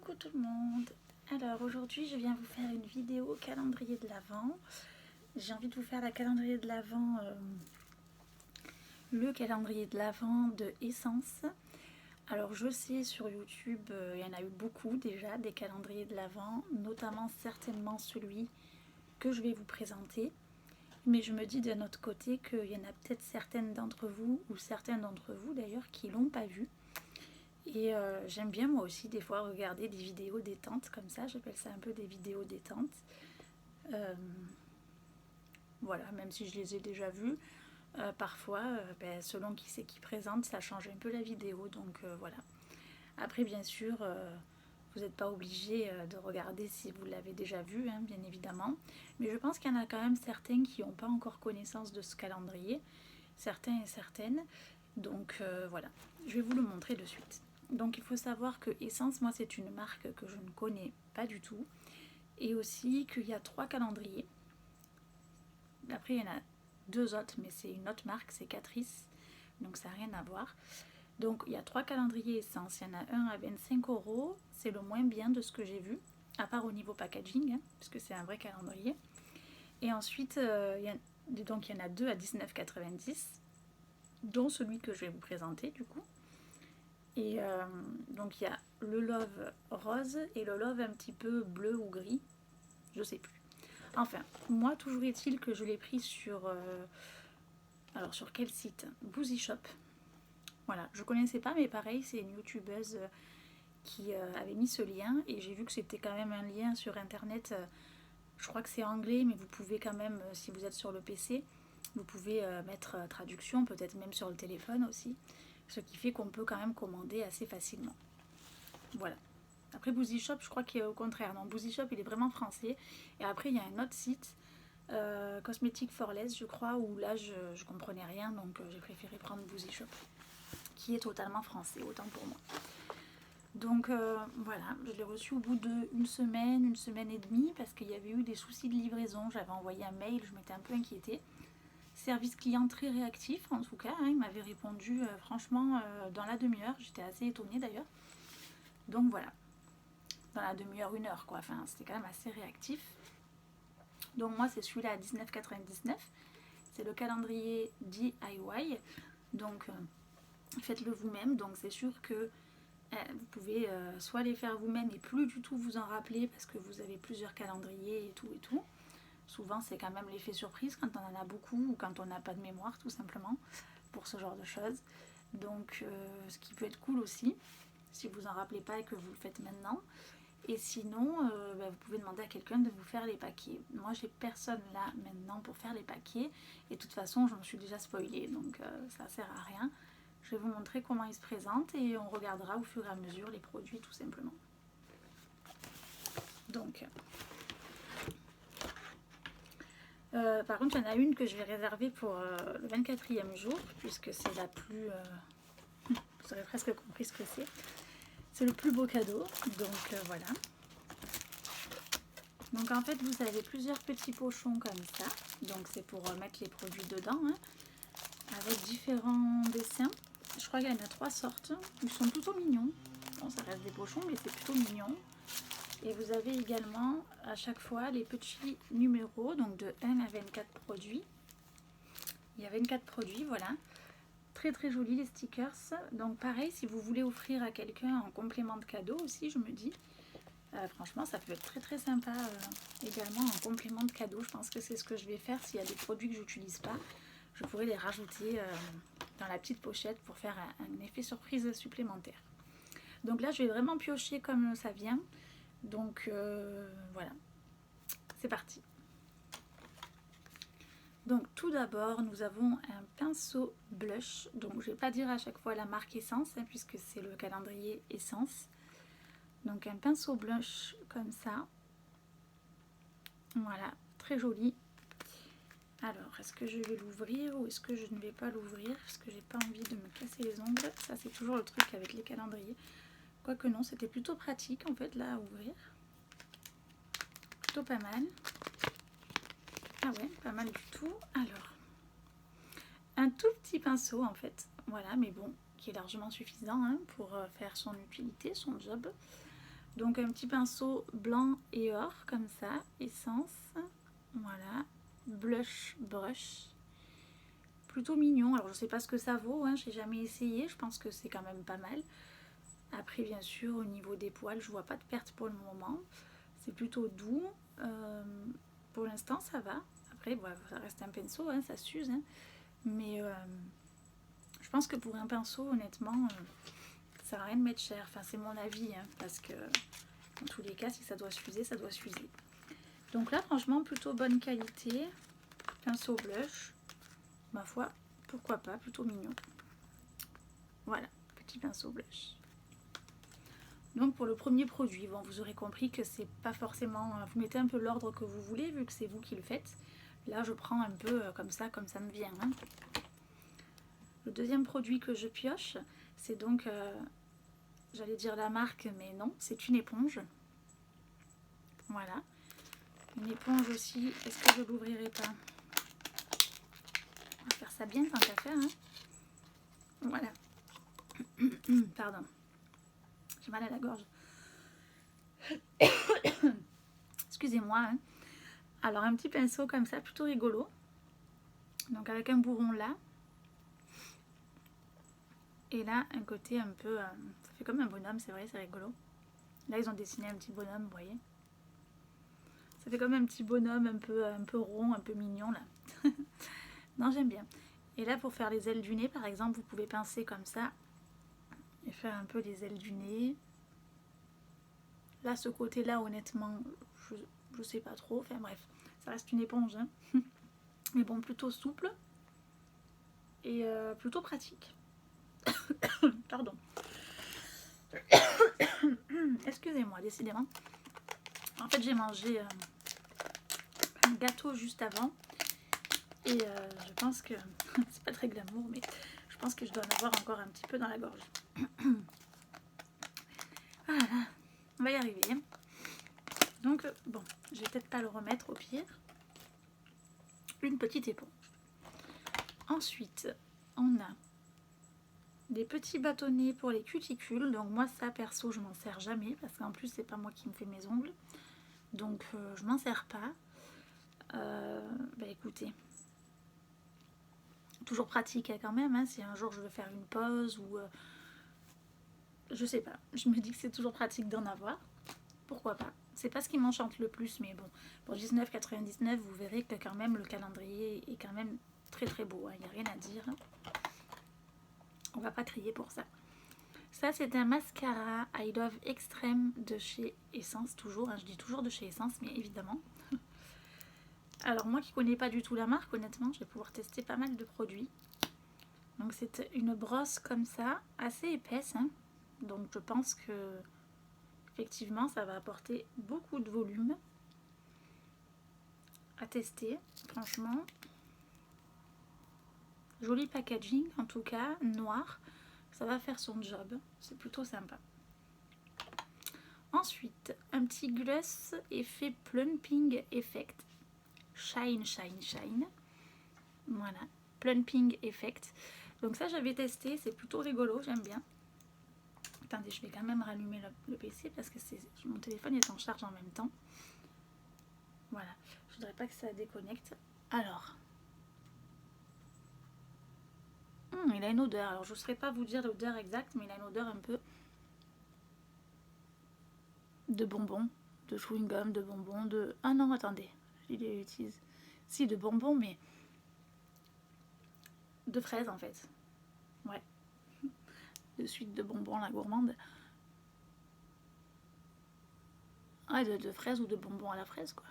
Coucou tout le monde. Alors aujourd'hui je viens vous faire une vidéo calendrier de l'Avent. J'ai envie de vous faire la calendrier de l'Avent, le calendrier de l'Avent de Essence. Alors je sais sur YouTube il y en a eu beaucoup déjà des calendriers de l'Avent, notamment certainement celui que je vais vous présenter. Mais je me dis d'un autre côté qu'il y en a peut-être certaines d'entre vous, ou certains d'entre vous d'ailleurs, qui l'ont pas vu. Et j'aime bien moi aussi des fois regarder des vidéos détente comme ça, j'appelle ça un peu des vidéos détente. Voilà, même si je les ai déjà vues, parfois, selon qui c'est qui présente, ça change un peu la vidéo, donc voilà. Après bien sûr, vous n'êtes pas obligé de regarder si vous l'avez déjà vu, hein, bien évidemment. Mais je pense qu'il y en a quand même certains qui n'ont pas encore connaissance de ce calendrier, certains et certaines. Donc voilà, je vais vous le montrer de suite. Donc il faut savoir que Essence, moi c'est une marque que je ne connais pas du tout. Et aussi qu'il y a 3 calendriers. Après il y en a 2 autres, mais c'est une autre marque, c'est Catrice. Donc ça n'a rien à voir. Donc il y a 3 calendriers Essence. Il y en a un à 25 €. C'est le moins bien de ce que j'ai vu. À part au niveau packaging, hein, puisque c'est un vrai calendrier. Et ensuite, donc il y en a 2 à 19,90 €. Dont celui que je vais vous présenter du coup. Et donc il y a le Love rose et le Love un petit peu bleu ou gris, je sais plus. Enfin, moi toujours est-il que je l'ai pris sur... alors sur quel site? Boozy Shop. Voilà, je connaissais pas, mais pareil, c'est une youtubeuse qui avait mis ce lien et j'ai vu que c'était quand même un lien sur internet. Je crois que c'est anglais, mais vous pouvez quand même, si vous êtes sur le PC, vous pouvez mettre traduction, peut-être même sur le téléphone aussi. Ce qui fait qu'on peut quand même commander assez facilement. Voilà. Après Boozy Shop, je crois qu'il est au contraire. Non, Boozy Shop, il est vraiment français. Et après, il y a un autre site, Cosmetic for Less, je crois, où là, je comprenais rien. Donc, j'ai préféré prendre Boozy Shop, qui est totalement français, autant pour moi. Donc, voilà, je l'ai reçu au bout d'une semaine et demie, parce qu'il y avait eu des soucis de livraison. J'avais envoyé un mail, je m'étais un peu inquiétée. Service client très réactif en tout cas, hein, il m'avait répondu franchement dans la demi-heure, j'étais assez étonnée d'ailleurs. Donc voilà, dans la demi-heure, 1 heure quoi, enfin c'était quand même assez réactif. Donc moi c'est celui-là à 19,99 €, c'est le calendrier DIY, donc faites-le vous-même, donc c'est sûr que vous pouvez soit les faire vous-même et plus du tout vous en rappeler parce que vous avez plusieurs calendriers et tout et tout. Souvent, c'est quand même l'effet surprise quand on en a beaucoup ou quand on n'a pas de mémoire, tout simplement, pour ce genre de choses. Donc, ce qui peut être cool aussi, si vous en rappelez pas et que vous le faites maintenant. Et sinon, vous pouvez demander à quelqu'un de vous faire les paquets. Moi, j'ai personne là maintenant pour faire les paquets. Et de toute façon, je me suis déjà spoilée, donc ça sert à rien. Je vais vous montrer comment ils se présentent et on regardera au fur et à mesure les produits, tout simplement. Donc... par contre, il y en a une que je vais réserver pour le 24e jour, puisque c'est la plus... vous aurez presque compris ce que c'est. C'est le plus beau cadeau, donc voilà. Donc en fait, vous avez plusieurs petits pochons comme ça. Donc c'est pour mettre les produits dedans, hein, avec différents dessins. Je crois qu'il y en a 3 sortes. Ils sont plutôt mignons. Bon, ça reste des pochons, mais c'est plutôt mignon. Et vous avez également à chaque fois les petits numéros, donc de 1 à 24 produits. Il y a 24 produits, voilà. Très très jolis les stickers. Donc pareil, si vous voulez offrir à quelqu'un en complément de cadeau aussi, je me dis, franchement ça peut être très très sympa également en complément de cadeau. Je pense que c'est ce que je vais faire s'il y a des produits que j'utilise pas. Je pourrais les rajouter dans la petite pochette pour faire un effet surprise supplémentaire. Donc là je vais vraiment piocher comme ça vient. Donc voilà, c'est parti. Donc tout d'abord nous avons un pinceau blush, donc je ne vais pas dire à chaque fois la marque Essence, hein, puisque c'est le calendrier Essence. Donc un pinceau blush comme ça, voilà, très joli. Alors est-ce que je vais l'ouvrir ou est-ce que je ne vais pas l'ouvrir, parce que j'ai pas envie de me casser les ongles, ça c'est toujours le truc avec les calendriers. Quoique non, c'était plutôt pratique en fait là à ouvrir, plutôt pas mal. Ah ouais, pas mal du tout. Alors, un tout petit pinceau en fait, voilà, mais bon, qui est largement suffisant hein, pour faire son utilité, son job. Donc un petit pinceau blanc et or, comme ça, essence, voilà, blush brush, plutôt mignon. Alors je sais pas ce que ça vaut, hein, j'ai jamais essayé, je pense que c'est quand même pas mal. Après bien sûr au niveau des poils, je vois pas de perte pour le moment, c'est plutôt doux, pour l'instant ça va. Après bon, ça reste un pinceau, hein, ça s'use, hein. Mais je pense que pour un pinceau honnêtement, ça sert à rien de mettre cher, enfin c'est mon avis, hein, parce que dans tous les cas si ça doit s'user, ça doit s'user. Donc là franchement plutôt bonne qualité, pinceau blush, ma foi pourquoi pas, plutôt mignon. Voilà, petit pinceau blush. Donc pour le premier produit, bon, vous aurez compris que c'est pas forcément, vous mettez un peu l'ordre que vous voulez vu que c'est vous qui le faites. Là je prends un peu comme ça me vient, hein. Le deuxième produit que je pioche, c'est donc, j'allais dire la marque, mais non, c'est une éponge. Voilà, une éponge aussi. Est-ce que je l'ouvrirai pas? On va faire ça bien tant qu'à faire, hein. Voilà. Pardon, j'ai mal à la gorge. Excusez-moi, hein. Alors un petit pinceau comme ça, plutôt rigolo. Donc avec un bourron là. Et là, un côté un peu... ça fait comme un bonhomme, c'est vrai, c'est rigolo. Là, ils ont dessiné un petit bonhomme, vous voyez. Ça fait comme un petit bonhomme un peu rond, un peu mignon, là. Non, j'aime bien. Et là, pour faire les ailes du nez, par exemple, vous pouvez pincer comme ça. Et faire un peu les ailes du nez. Là, ce côté-là, honnêtement, je sais pas trop. Enfin bref, ça reste une éponge, hein. Mais bon, plutôt souple. Et plutôt pratique. Pardon. Excusez-moi, décidément. En fait, j'ai mangé un gâteau juste avant. Et je pense que... c'est pas très glamour, mais je pense que je dois en avoir encore un petit peu dans la gorge. Voilà, on va y arriver. Donc, bon, je vais peut-être pas le remettre au pire. Une petite éponge. Ensuite, on a des petits bâtonnets pour les cuticules. Donc moi, ça, perso, je m'en sers jamais. Parce qu'en plus, c'est pas moi qui me fais mes ongles. Donc, je m'en sers pas. Bah écoutez, toujours pratique hein, quand même, hein, si un jour je veux faire une pause ou je sais pas, je me dis que c'est toujours pratique d'en avoir, pourquoi pas. C'est pas ce qui m'enchante le plus, mais bon, pour 19,99 vous verrez que quand même le calendrier est quand même très très beau, il n'y a rien à dire, on va pas crier pour ça. Ça c'est un mascara I Love Extreme de chez Essence, toujours, hein, je dis toujours de chez Essence, mais évidemment. Alors moi qui connais pas du tout la marque, honnêtement, je vais pouvoir tester pas mal de produits. Donc c'est une brosse comme ça, assez épaisse, hein. Donc je pense que effectivement ça va apporter beaucoup de volume. À tester, franchement. Joli packaging en tout cas, noir. Ça va faire son job, c'est plutôt sympa. Ensuite, un petit gloss effet Plumping Effect. Shine, shine, shine. Voilà, Plumping Effect. Donc ça j'avais testé, c'est plutôt rigolo, j'aime bien. Attendez, je vais quand même rallumer le PC parce que mon téléphone est en charge en même temps. Voilà, je voudrais pas que ça déconnecte. Alors, il a une odeur. Alors je ne saurais pas vous dire l'odeur exacte, mais il a une odeur un peu de bonbons, de chewing-gum, de bonbons, de... Ah non, attendez, il utilise... Si, de bonbons, mais de fraises en fait. Ouais. De suite de bonbons, la gourmande. Ah, de fraises ou de bonbons à la fraise, quoi.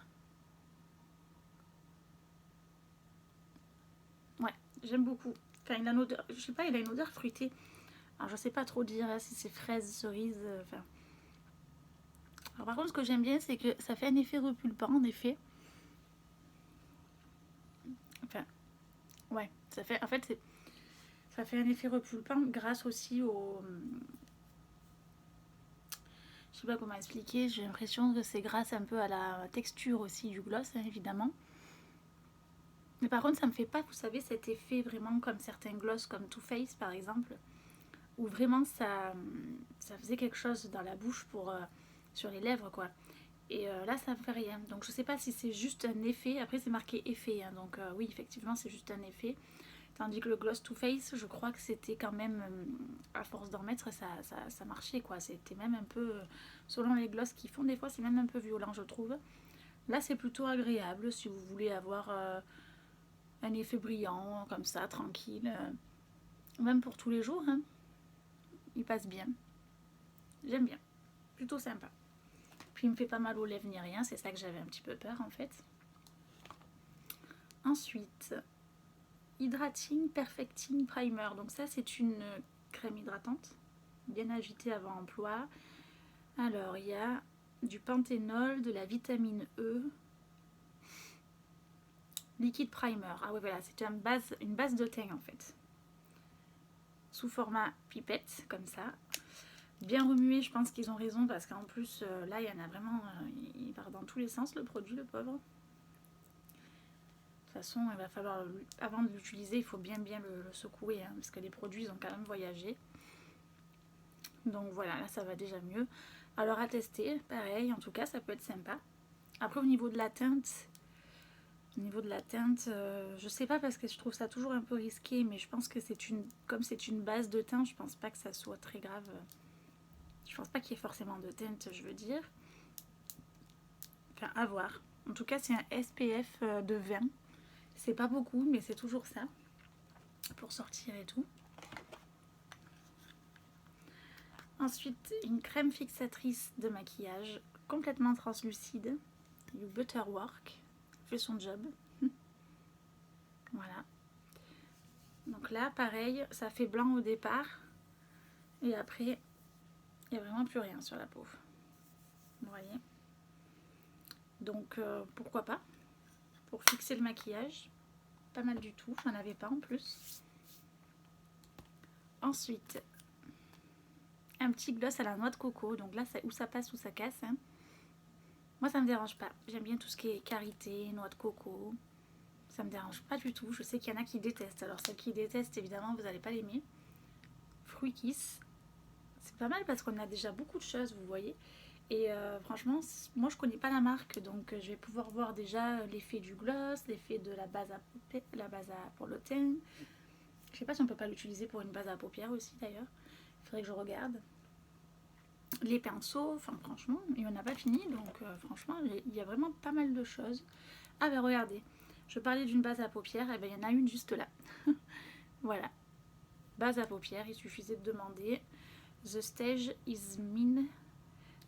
Ouais, j'aime beaucoup. Enfin, il a une odeur, je sais pas, il a une odeur fruitée. Alors, je sais pas trop dire hein, si c'est fraise, cerise, enfin... Alors, par contre, ce que j'aime bien, c'est que ça fait un effet repulpant, en effet. Enfin, ouais, ça fait... En fait, ça fait un effet repulpant grâce aussi au... Je sais pas comment expliquer, j'ai l'impression que c'est grâce un peu à la texture aussi du gloss, hein, évidemment. Mais par contre, ça me fait pas, vous savez, cet effet vraiment comme certains gloss, comme Too Faced par exemple, où vraiment ça faisait quelque chose dans la bouche pour sur les lèvres quoi. Et là ça me fait rien, donc je sais pas si c'est juste un effet. Après c'est marqué effet hein, donc oui effectivement c'est juste un effet. Tandis que le Gloss Too Faced, je crois que c'était quand même, à force d'en mettre, ça marchait quoi. C'était même un peu, selon les gloss qu'ils font, des fois c'est même un peu violent je trouve. Là c'est plutôt agréable si vous voulez avoir un effet brillant, comme ça, tranquille. Même pour tous les jours, hein. Il passe bien. J'aime bien. Plutôt sympa. Puis il me fait pas mal aux lèvres ni rien, c'est ça que j'avais un petit peu peur en fait. Ensuite, Hydrating Perfecting Primer. Donc ça c'est une crème hydratante, bien agitée avant emploi. Alors il y a du panthénol, de la vitamine E, liquide primer. Ah oui voilà, c'est une base de teint en fait. Sous format pipette, comme ça. Bien remué, je pense qu'ils ont raison parce qu'en plus là il y en a vraiment, il part dans tous les sens le produit, le pauvre. De toute façon il va falloir, avant de l'utiliser, il faut bien le secouer hein, parce que les produits ils ont quand même voyagé. Donc voilà, là ça va déjà mieux. Alors à tester, pareil, en tout cas ça peut être sympa. Après au niveau de la teinte, je sais pas parce que je trouve ça toujours un peu risqué, mais je pense que comme c'est une base de teint, je pense pas que ça soit très grave. Je pense pas qu'il y ait forcément de teinte, je veux dire. Enfin, à voir. En tout cas, c'est un SPF de 20. C'est pas beaucoup, mais c'est toujours ça. Pour sortir et tout. Ensuite, une crème fixatrice de maquillage complètement translucide. Du Butterwork. Fait son job. Voilà. Donc là, pareil, ça fait blanc au départ. Et après, il n'y a vraiment plus rien sur la peau. Vous voyez. Donc, pourquoi pas. Pour fixer le maquillage. Pas mal du tout. J'en avais pas en plus. Ensuite, un petit gloss à la noix de coco. Donc là, où ça passe ou ça casse. Hein. Moi, ça me dérange pas. J'aime bien tout ce qui est karité, noix de coco. Ça me dérange pas du tout. Je sais qu'il y en a qui détestent. Alors, celles qui détestent, évidemment, vous n'allez pas l'aimer. Fruit Kiss. C'est pas mal parce qu'on a déjà beaucoup de choses, vous voyez. Et franchement, moi, je connais pas la marque. Donc, je vais pouvoir voir déjà l'effet du gloss, l'effet de la base pour le teint. Je sais pas si on peut pas l'utiliser pour une base à paupières aussi, d'ailleurs. Il faudrait que je regarde. Les pinceaux, enfin franchement, il n'y en a pas fini, donc franchement, il y a vraiment pas mal de choses. Ah ben regardez, je parlais d'une base à paupières, et ben il y en a une juste là. Voilà, base à paupières, il suffisait de demander The Stage is Min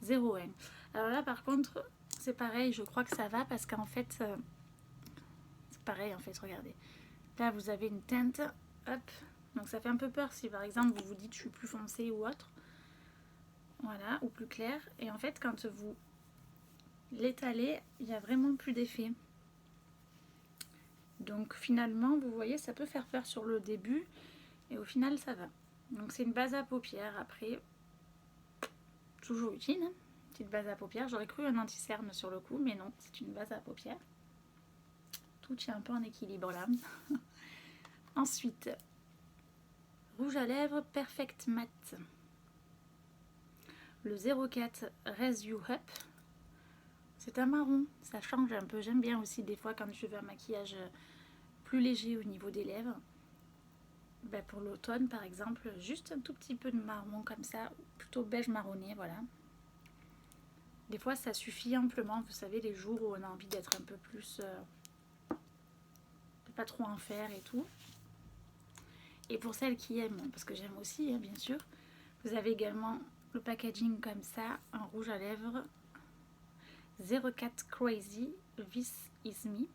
01. Alors là par contre, c'est pareil, je crois que ça va parce qu'en fait, c'est pareil en fait, regardez. Là vous avez une teinte, hop, donc ça fait un peu peur si par exemple vous vous dites je suis plus foncé ou autre. Voilà, ou plus clair. Et en fait, quand vous l'étalez, il n'y a vraiment plus d'effet. Donc finalement, vous voyez, ça peut faire peur sur le début. Et au final, ça va. Donc c'est une base à paupières. Après, toujours utile. Hein, petite base à paupières. J'aurais cru un anti-cerne sur le coup, mais non, c'est une base à paupières. Tout tient un peu en équilibre là. Ensuite, rouge à lèvres Perfect Matte. Le 04 Raise You Up. C'est un marron, ça change un peu. J'aime bien aussi des fois quand je veux un maquillage plus léger au niveau des lèvres. Ben pour l'automne par exemple, juste un tout petit peu de marron comme ça, plutôt beige marronné, voilà. Des fois ça suffit amplement, vous savez, les jours où on a envie d'être un peu plus... de pas trop en faire et tout. Et pour celles qui aiment, parce que j'aime aussi hein, bien sûr, vous avez également le packaging comme ça, un rouge à lèvres 04 Crazy, This Is Me.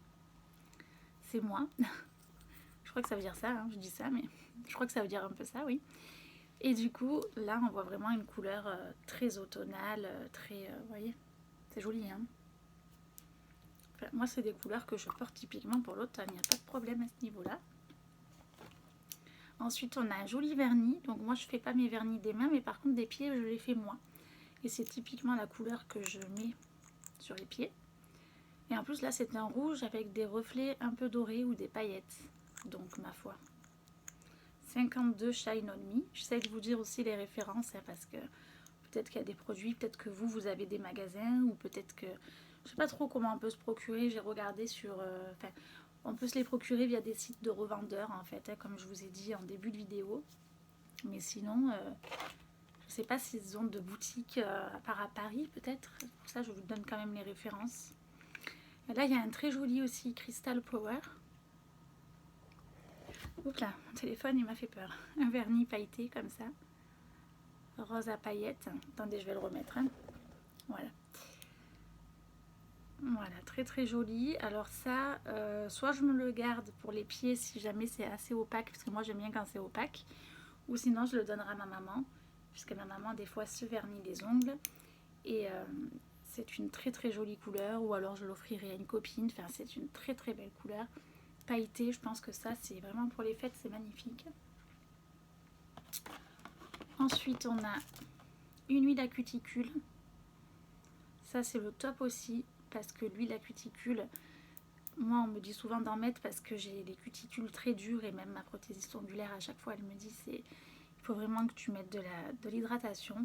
C'est moi. Je crois que ça veut dire ça, hein, je dis ça, mais je crois que ça veut dire un peu ça, oui. Et du coup, là, on voit vraiment une couleur très automnale, très... vous voyez, c'est joli, hein. Enfin, moi, c'est des couleurs que je porte typiquement pour l'automne, il n'y a pas de problème à ce niveau-là. Ensuite, on a un joli vernis. Donc moi, je ne fais pas mes vernis des mains, mais par contre, des pieds, je les fais moi. Et c'est typiquement la couleur que je mets sur les pieds. Et en plus, là, c'est un rouge avec des reflets un peu dorés ou des paillettes. Donc, ma foi. 52 Shine On Me. J'essaie de vous dire aussi les références, hein, parce que peut-être qu'il y a des produits, peut-être que vous avez des magasins, ou peut-être que... Je sais pas trop comment on peut se procurer, j'ai regardé sur... Enfin, on peut se les procurer via des sites de revendeurs, en fait, hein, comme je vous ai dit en début de vidéo. Mais sinon, je sais pas s'ils ont de boutiques à part à Paris, peut-être. Pour ça, je vous donne quand même les références. Et là, il y a un très joli aussi, Crystal Power. Oups là, mon téléphone, il m'a fait peur. Un vernis pailleté, comme ça. Rose à paillettes. Attendez, je vais le remettre. Hein. Voilà. Voilà, très très joli. Alors ça, soit je me le garde pour les pieds si jamais c'est assez opaque, parce que moi j'aime bien quand c'est opaque, ou sinon je le donnerai à ma maman, puisque ma maman des fois se vernit les ongles, et c'est une très très jolie couleur, ou alors je l'offrirai à une copine, enfin c'est une très très belle couleur. Pailleté, je pense que ça c'est vraiment pour les fêtes, c'est magnifique. Ensuite on a une huile à cuticule, ça c'est le top aussi. Parce que l'huile à cuticule, moi on me dit souvent d'en mettre parce que j'ai les cuticules très dures et même ma prothésiste ondulaire à chaque fois elle me dit il faut vraiment que tu mettes de l'hydratation.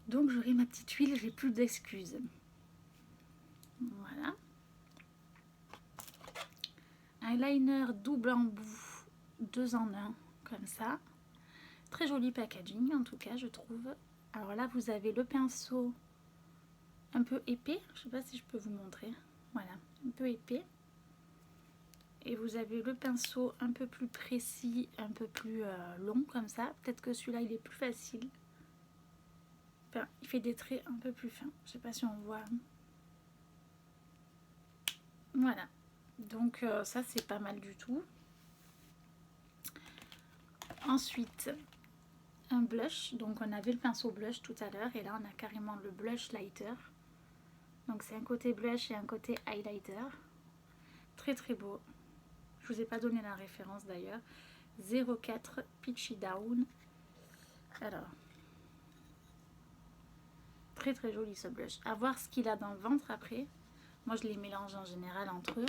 Donc j'aurai ma petite huile, j'ai plus d'excuses. Voilà. Eyeliner double embout 2 en 1 comme ça. Très joli packaging en tout cas je trouve. Alors là vous avez le pinceau un peu épais, je sais pas si je peux vous montrer, voilà, un peu épais, et vous avez le pinceau un peu plus précis, un peu plus long comme ça, peut-être que celui-là il est plus facile, enfin, il fait des traits un peu plus fins, je sais pas si on voit, voilà, donc ça c'est pas mal du tout. Ensuite un blush, donc on avait le pinceau blush tout à l'heure et là on a carrément le blush lighter. Donc c'est un côté blush et un côté highlighter. Très très beau. Je vous ai pas donné la référence d'ailleurs. 04 Peachy Down. Alors, très très joli ce blush. À voir ce qu'il a dans le ventre après. Moi je les mélange en général entre eux.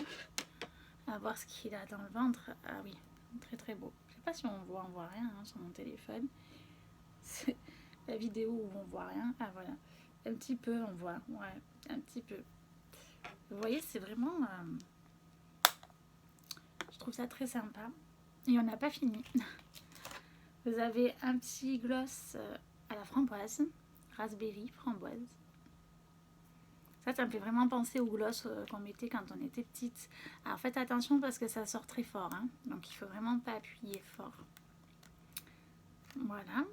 À voir ce qu'il a dans le ventre. Ah oui, très très beau. Je sais pas si on voit rien hein, sur mon téléphone. C'est la vidéo où on voit rien. Ah voilà. Un petit peu on voit. Ouais, un petit peu. Vous voyez, c'est vraiment... je trouve ça très sympa. Et on n'a pas fini. Vous avez un petit gloss à la framboise. Raspberry, framboise. Ça me fait vraiment penser au gloss qu'on mettait quand on était petite. Alors faites attention parce que ça sort très fort. Hein. Donc il faut vraiment pas appuyer fort. Voilà.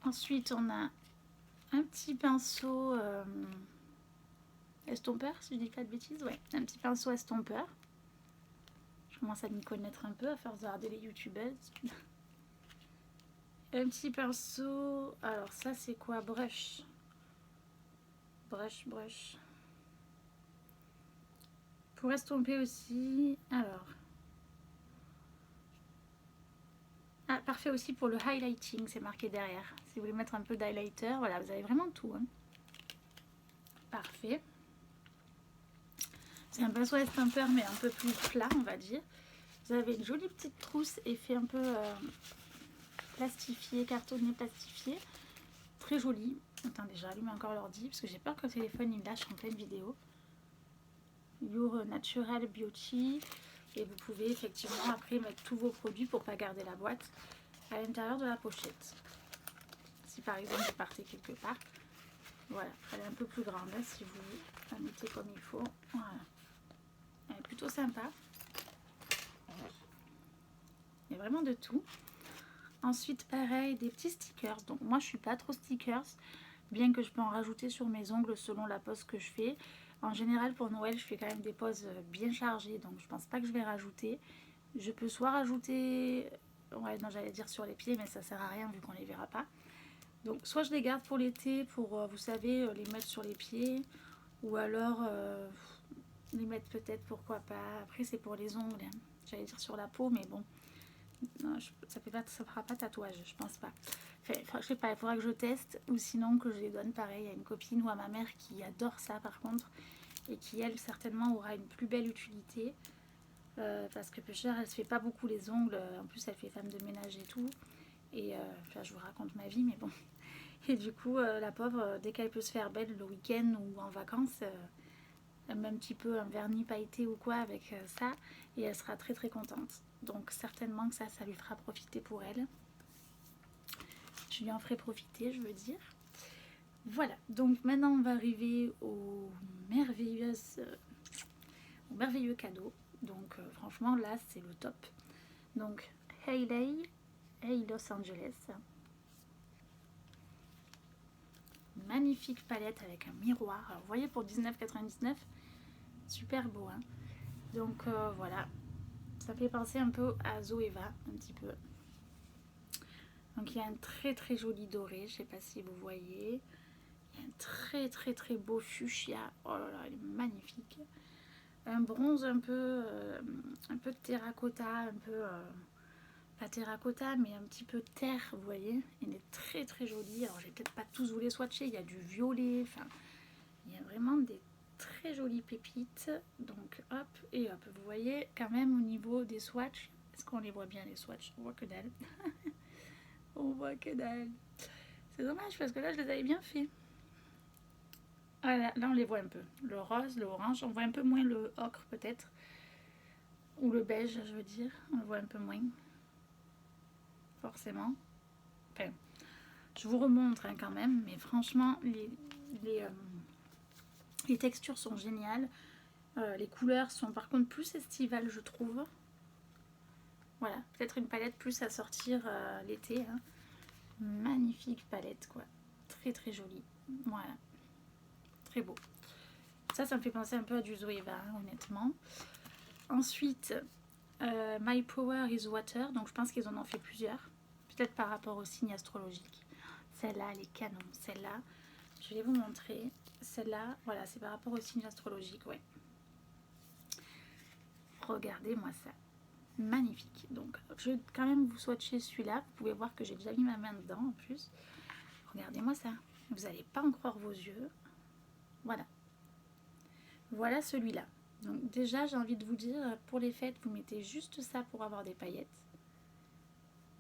Ensuite on a un petit pinceau estompeur, si je dis pas de bêtises. Ouais, un petit pinceau estompeur. Je commence à m'y connaître un peu à force de regarder les youtubeuses. Un petit pinceau. Alors ça c'est quoi? Brush. Brush. Pour estomper aussi. Alors. Ah, parfait aussi pour le highlighting, c'est marqué derrière. Si vous voulez mettre un peu d'highlighter, voilà, vous avez vraiment tout. Hein. Parfait. C'est un pinceau estompeur mais un peu plus plat, on va dire. Vous avez une jolie petite trousse effet un peu plastifié, cartonné plastifié. Très joli. Attendez, j'allume encore l'ordi parce que j'ai peur que le téléphone il lâche en pleine vidéo. Your Natural Beauty. Et vous pouvez effectivement après mettre tous vos produits pour pas garder la boîte à l'intérieur de la pochette. Si par exemple vous partez quelque part. Voilà, elle est un peu plus grande hein, si vous la mettez comme il faut. Voilà. Elle est plutôt sympa. Il y a vraiment de tout. Ensuite, pareil, des petits stickers. Donc moi, je suis pas trop stickers, bien que je peux en rajouter sur mes ongles selon la pose que je fais. En général, pour Noël, je fais quand même des poses bien chargées, donc je pense pas que je vais rajouter. Je peux soit rajouter, ouais, non, j'allais dire sur les pieds, mais ça sert à rien vu qu'on les verra pas. Donc soit je les garde pour l'été, pour, vous savez, les mettre sur les pieds, ou alors les mettre peut-être, pourquoi pas. Après, c'est pour les ongles, hein. J'allais dire sur la peau, mais bon. Non, ça fera pas tatouage, je pense pas. Enfin, je sais pas, il faudra que je teste ou sinon que je les donne pareil à une copine ou à ma mère qui adore ça par contre et qui elle certainement aura une plus belle utilité parce que peu cher elle se fait pas beaucoup les ongles, en plus elle fait femme de ménage et tout Et enfin, je vous raconte ma vie, mais bon. Et du coup, la pauvre, dès qu'elle peut se faire belle le week-end ou en vacances, elle met un petit peu un vernis pailleté ou quoi avec ça, et elle sera très très contente. Donc certainement que ça lui fera profiter pour elle. Je lui en ferai profiter, je veux dire. Voilà, donc maintenant on va arriver au merveilleux cadeau. Donc franchement là c'est le top. Donc Hey Los Angeles. Magnifique palette avec un miroir. Alors vous voyez pour 19,99, super beau. Hein. Donc voilà, ça fait penser un peu à Zoeva, un petit peu. Donc il y a un très très joli doré, je sais pas si vous voyez. Il y a un très très très beau fuchsia. Oh là là, il est magnifique. Un bronze un peu terracotta, un peu pas terracotta mais un petit peu terre, vous voyez. Il est très très joli. Alors je vais peut-être pas tous vous les swatcher, il y a du violet, enfin il y a vraiment des très jolies pépites. Donc hop et hop, vous voyez quand même au niveau des swatchs, est-ce qu'on les voit bien les swatchs? On voit que dalle. On voit que dalle. C'est dommage parce que là je les avais bien fait. Ah, là on les voit un peu. Le rose, le orange, on voit un peu moins le ocre peut-être. Ou le beige, je veux dire. On le voit un peu moins. Forcément. Enfin, je vous remontre hein, quand même. Mais franchement, les textures sont géniales. Les couleurs sont par contre plus estivales, je trouve. Voilà, peut-être une palette plus à sortir l'été. Hein. Magnifique palette, quoi. Très très jolie. Voilà. Très beau. Ça me fait penser un peu à du Zoeva, hein, honnêtement. Ensuite, My Power is Water. Donc je pense qu'ils en ont fait plusieurs. Peut-être par rapport au signe astrologique. Celle-là, elle est canon. Celle-là, je vais vous montrer. Celle-là, voilà, c'est par rapport au signe astrologique, ouais. Regardez-moi ça. Magnifique. Donc, je vais quand même vous swatcher celui-là. Vous pouvez voir que j'ai déjà mis ma main dedans en plus. Regardez-moi ça. Vous n'allez pas en croire vos yeux. Voilà. Voilà celui-là. Donc déjà, j'ai envie de vous dire, pour les fêtes, vous mettez juste ça pour avoir des paillettes.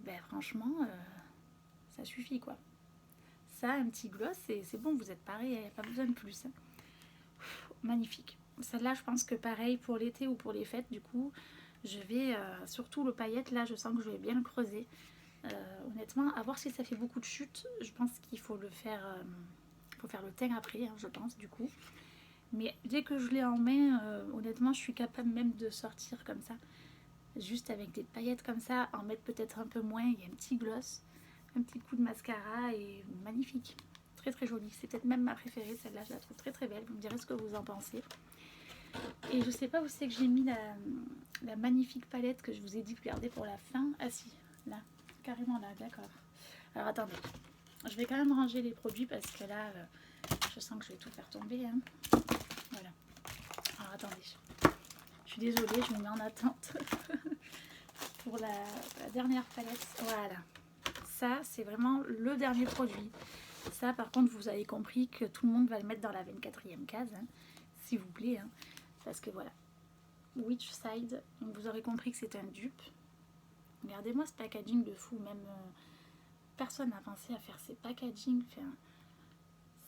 Ben franchement, ça suffit quoi. Ça, un petit gloss, c'est bon, vous êtes pareil, il n'y a pas besoin de plus. Hein. Magnifique. Celle-là, je pense que pareil pour l'été ou pour les fêtes, du coup, je vais, surtout le paillette, là, je sens que je vais bien le creuser. Honnêtement, à voir si ça fait beaucoup de chutes, je pense qu'il faut le faire, faut faire le teint après, hein, je pense, du coup. Mais dès que je l'ai en main, honnêtement, je suis capable même de sortir comme ça. Juste avec des paillettes comme ça, en mettre peut-être un peu moins. Il y a un petit gloss, un petit coup de mascara et magnifique. Très très jolie. C'est peut-être même ma préférée, celle-là. Je la trouve très très belle. Vous me direz ce que vous en pensez. Et je sais pas où c'est que j'ai mis la magnifique palette que je vous ai dit de garder pour la fin. Ah si, là. Carrément là, d'accord. Alors attendez. Je vais quand même ranger les produits parce que là, je sens que je vais tout faire tomber. Hein. Voilà. Alors attendez. Je suis désolée, je me mets en attente pour la dernière palette. Voilà. Ça, c'est vraiment le dernier produit. Ça, par contre, vous avez compris que tout le monde va le mettre dans la 24e case. Hein, s'il vous plaît. Hein, parce que voilà. Witch Side. Donc vous aurez compris que c'est un dupe. Regardez-moi ce packaging de fou. Même personne n'a pensé à faire ces packaging. Enfin,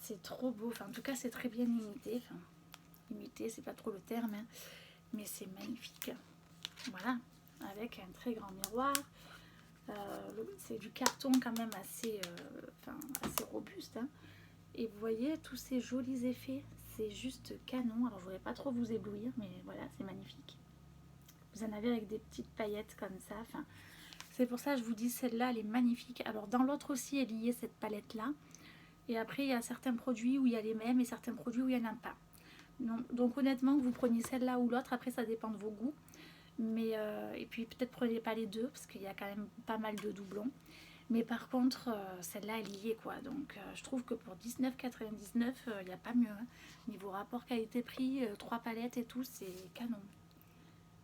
c'est trop beau. Enfin, en tout cas, c'est très bien imité. Enfin, imité, c'est pas trop le terme. Hein, mais c'est magnifique. Voilà. Avec un très grand miroir. C'est du carton quand même assez robuste. Hein. Et vous voyez tous ces jolis effets. C'est juste canon. Alors je voudrais pas trop vous éblouir. Mais voilà, c'est magnifique. Vous en avez avec des petites paillettes comme ça. Enfin, c'est pour ça que je vous dis celle-là, elle est magnifique. Alors dans l'autre aussi est liée cette palette-là. Et après, il y a certains produits où il y a les mêmes et certains produits où il n'y en a pas. Donc honnêtement, que vous preniez celle-là ou l'autre, après ça dépend de vos goûts. Mais et puis peut-être prenez pas les deux parce qu'il y a quand même pas mal de doublons. Mais par contre, celle-là elle y est quoi. Donc je trouve que pour 19,99, il n'y a pas mieux. Hein. Niveau rapport qualité-prix, 3 palettes et tout, c'est canon.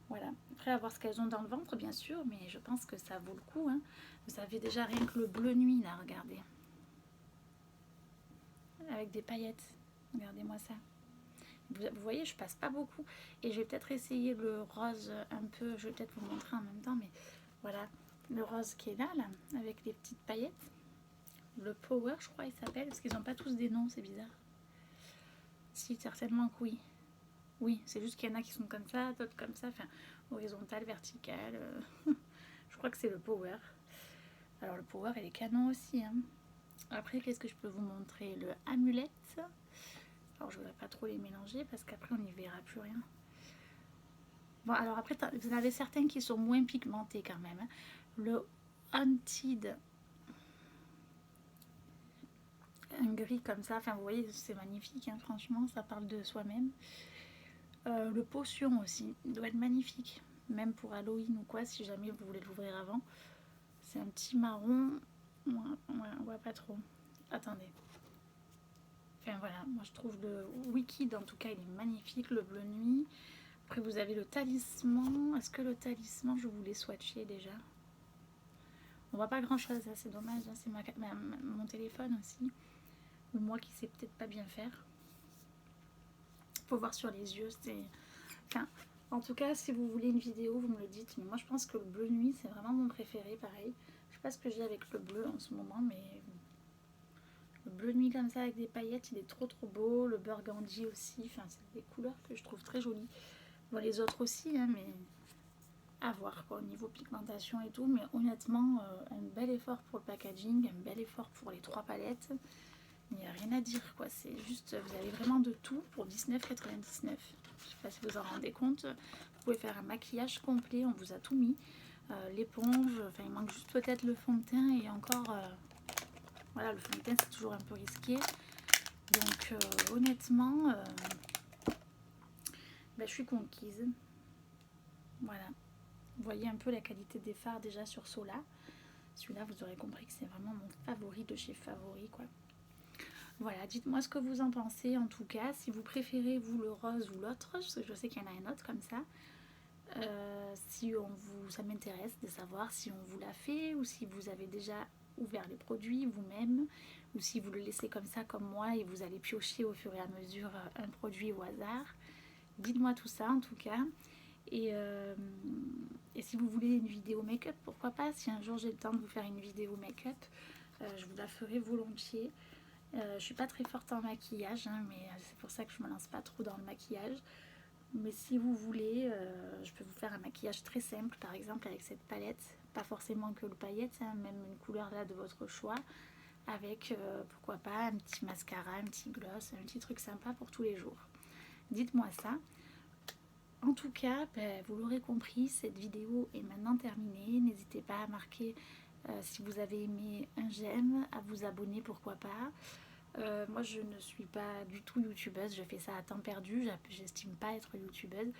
Voilà. Après, à voir ce qu'elles ont dans le ventre, bien sûr, mais je pense que ça vaut le coup. Hein. Vous avez déjà rien que le bleu nuit là, regardez. Avec des paillettes. Regardez-moi ça. Vous voyez, je passe pas beaucoup. Et je vais peut-être essayer le rose un peu. Je vais peut-être vous montrer en même temps, mais voilà. le rose qui est là, avec les petites paillettes. Le Power, je crois, il s'appelle, parce qu'ils n'ont pas tous des noms, c'est bizarre. Si, certainement que oui. Oui, c'est juste qu'il y en a qui sont comme ça, d'autres comme ça, enfin, horizontal, vertical. Je crois que c'est le Power. Alors, le Power, il est canon aussi. Hein. Après, qu'est-ce que je peux vous montrer? Le Amulette. Alors, je ne voudrais pas trop les mélanger, parce qu'après, on n'y verra plus rien. Bon, alors après, vous en avez certains qui sont moins pigmentés quand même. Hein. Le Haunted, un gris comme ça, enfin vous voyez, c'est magnifique, hein, franchement, ça parle de soi-même. Le Potion aussi, il doit être magnifique, même pour Halloween ou quoi, si jamais vous voulez l'ouvrir avant. C'est un petit marron, on voit pas trop. Attendez. Enfin voilà, moi je trouve le Wicked, en tout cas, il est magnifique, le bleu nuit. Après, vous avez le talisman. Est-ce que le talisman, je voulais swatcher déjà? On voit pas grand chose, c'est dommage. C'est mon téléphone aussi. Ou moi qui sais peut-être pas bien faire. Faut voir sur les yeux. Enfin, en tout cas, si vous voulez une vidéo, vous me le dites. Mais moi, je pense que le bleu nuit, c'est vraiment mon préféré. Pareil. Je sais pas ce que j'ai avec le bleu en ce moment, mais le bleu nuit comme ça avec des paillettes, il est trop beau. Le burgundy aussi. Enfin, c'est des couleurs que je trouve très jolies. Bon, les autres aussi, hein, mais à voir quoi, au niveau pigmentation et tout. Mais honnêtement, un bel effort pour le packaging, un bel effort pour les 3 palettes. Il n'y a rien à dire quoi, c'est juste, vous avez vraiment de tout pour 19,99. Je sais pas si vous en rendez compte. Vous pouvez faire un maquillage complet, on vous a tout mis. L'éponge, enfin il manque juste peut-être le fond de teint et encore, voilà, le fond de teint c'est toujours un peu risqué. Donc honnêtement, je suis conquise. Voilà. Vous voyez un peu la qualité des fards déjà sur Sola. Celui-là, vous aurez compris que c'est vraiment mon favori de chez Favori, quoi. Voilà, dites-moi ce que vous en pensez en tout cas, si vous préférez vous le rose ou l'autre, parce que je sais qu'il y en a un autre comme ça. Ça m'intéresse de savoir si on vous l'a fait ou si vous avez déjà ouvert les produits vous-même ou si vous le laissez comme ça comme moi et vous allez piocher au fur et à mesure un produit au hasard. Dites-moi tout ça en tout cas. Et si vous voulez une vidéo make-up, pourquoi pas, si un jour j'ai le temps de vous faire une vidéo make-up, je vous la ferai volontiers. Je suis pas très forte en maquillage, hein, mais c'est pour ça que je me lance pas trop dans le maquillage. Mais si vous voulez, je peux vous faire un maquillage très simple, par exemple avec cette palette. Pas forcément que le paillette, hein, même une couleur là de votre choix. Avec, pourquoi pas, un petit mascara, un petit gloss, un petit truc sympa pour tous les jours. Dites-moi ça. En tout cas, vous l'aurez compris, cette vidéo est maintenant terminée. N'hésitez pas à marquer si vous avez aimé un j'aime, à vous abonner, pourquoi pas. Moi je ne suis pas du tout youtubeuse, je fais ça à temps perdu, j'estime pas être youtubeuse.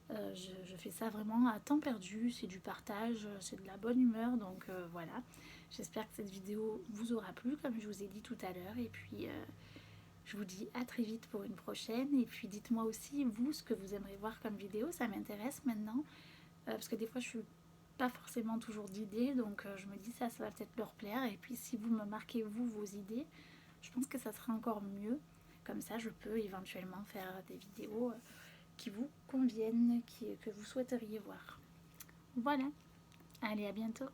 Je fais ça vraiment à temps perdu, c'est du partage, c'est de la bonne humeur, donc voilà. J'espère que cette vidéo vous aura plu comme je vous ai dit tout à l'heure et puis je vous dis à très vite pour une prochaine et puis dites-moi aussi vous ce que vous aimeriez voir comme vidéo, ça m'intéresse maintenant parce que des fois je suis pas forcément toujours d'idées, donc je me dis ça va peut-être leur plaire et puis si vous me marquez vous vos idées, je pense que ça sera encore mieux. Comme ça, je peux éventuellement faire des vidéos qui vous conviennent, que vous souhaiteriez voir. Voilà. Allez, à bientôt.